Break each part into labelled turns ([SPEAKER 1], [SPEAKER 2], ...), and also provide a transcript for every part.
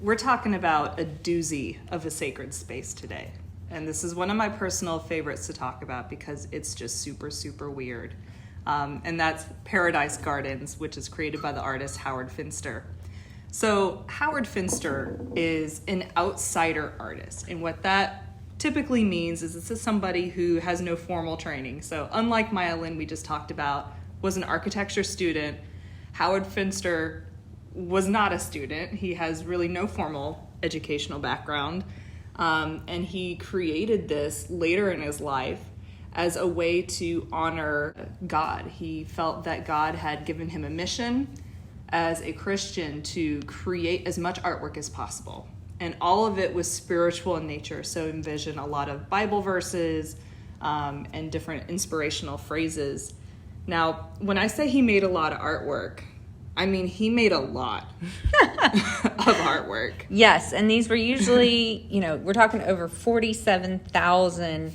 [SPEAKER 1] we're talking about a doozy of a sacred space today. And this is one of my personal favorites to talk about because it's just super, super weird. And that's Paradise Gardens, which is created by the artist Howard Finster. So Howard Finster is an outsider artist. And what that typically means is this is somebody who has no formal training. So unlike Maya Lin we just talked about, was an architecture student, Howard Finster was not a student. He has really no formal educational background. And he created this later in his life as a way to honor God. He felt that God had given him a mission as a Christian to create as much artwork as possible. And all of it was spiritual in nature. So envision a lot of Bible verses and different inspirational phrases. Now, when I say he made a lot of artwork, I mean, he made a lot of artwork.
[SPEAKER 2] Yes, and these were usually, we're talking over 47,000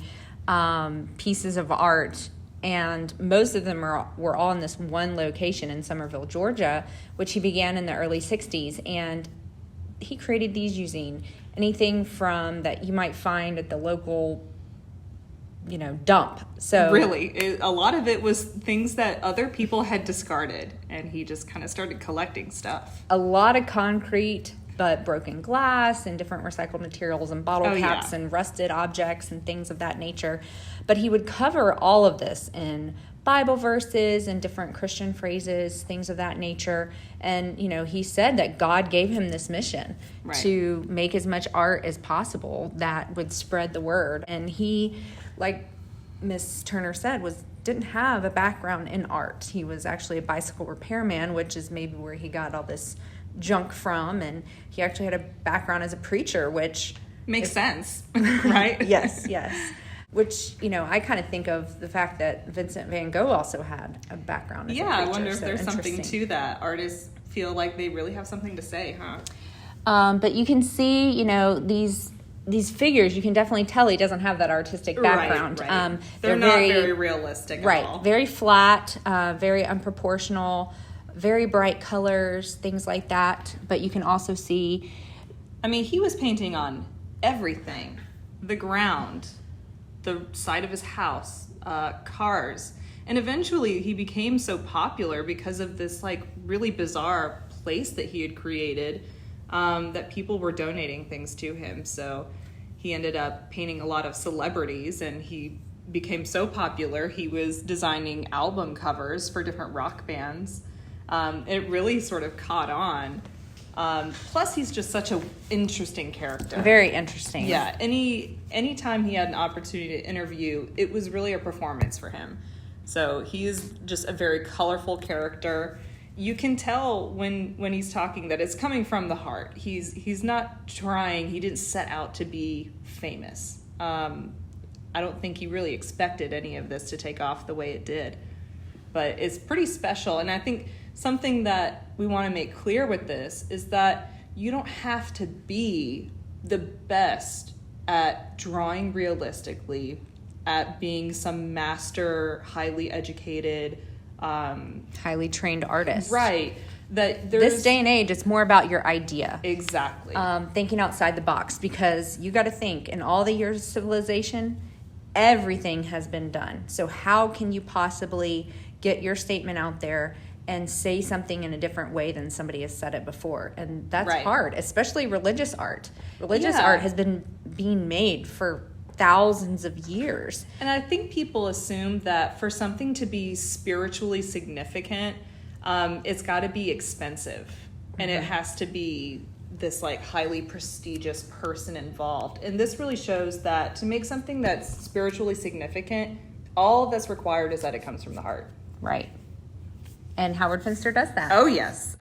[SPEAKER 2] pieces of art, and most of them were all in this one location in Summerville, Georgia, which he began in the early 60s. And he created these using anything from that you might find at the local dump. So
[SPEAKER 1] really, a lot of it was things that other people had discarded, and he just kind of started collecting stuff.
[SPEAKER 2] A lot of concrete, but broken glass and different recycled materials and bottle caps and rusted objects and things of that nature. But he would cover all of this in Bible verses and different Christian phrases, things of that nature. And, he said that God gave him this mission to make as much art as possible that would spread the word. And he, like Miss Turner said, didn't have a background in art. He was actually a bicycle repairman, which is maybe where he got all this junk from. And he actually had a background as a preacher, which
[SPEAKER 1] makes sense, right?
[SPEAKER 2] Yes. Which, I kind of think of the fact that Vincent van Gogh also had a background as a preacher.
[SPEAKER 1] I wonder if there's something to that. Artists feel like they really have something to say, huh?
[SPEAKER 2] But you can see, these figures, you can definitely tell he doesn't have that artistic background.
[SPEAKER 1] Right. They're not very realistic at all.
[SPEAKER 2] Very flat, very unproportional, very bright colors, things like that. But you can also see...
[SPEAKER 1] he was painting on everything. The ground, the side of his house, cars. And eventually he became so popular because of this really bizarre place that he had created that people were donating things to him. So he ended up painting a lot of celebrities, and he became so popular he was designing album covers for different rock bands. It really sort of caught on. Plus he's just such an interesting character.
[SPEAKER 2] Very interesting.
[SPEAKER 1] Yeah. Anytime he had an opportunity to interview, it was really a performance for him. So he is just a very colorful character. You can tell when he's talking that it's coming from the heart. He's not trying. He didn't set out to be famous. I don't think he really expected any of this to take off the way it did. But it's pretty special. And I think something that we want to make clear with this is that you don't have to be the best at drawing realistically, at being some master, highly educated,
[SPEAKER 2] highly trained artist.
[SPEAKER 1] Right.
[SPEAKER 2] This day and age, it's more about your idea.
[SPEAKER 1] Exactly.
[SPEAKER 2] Thinking outside the box, because you got to think, in all the years of civilization, everything has been done. So how can you possibly get your statement out there and say something in a different way than somebody has said it before? And that's hard, especially religious art. Religious art has been being made for thousands of years.
[SPEAKER 1] And I think people assume that for something to be spiritually significant, it's got to be expensive. And it has to be this highly prestigious person involved. And this really shows that to make something that's spiritually significant, all that's required is that it comes from the heart.
[SPEAKER 2] Right. And Howard Finster does that.
[SPEAKER 1] Oh, yes.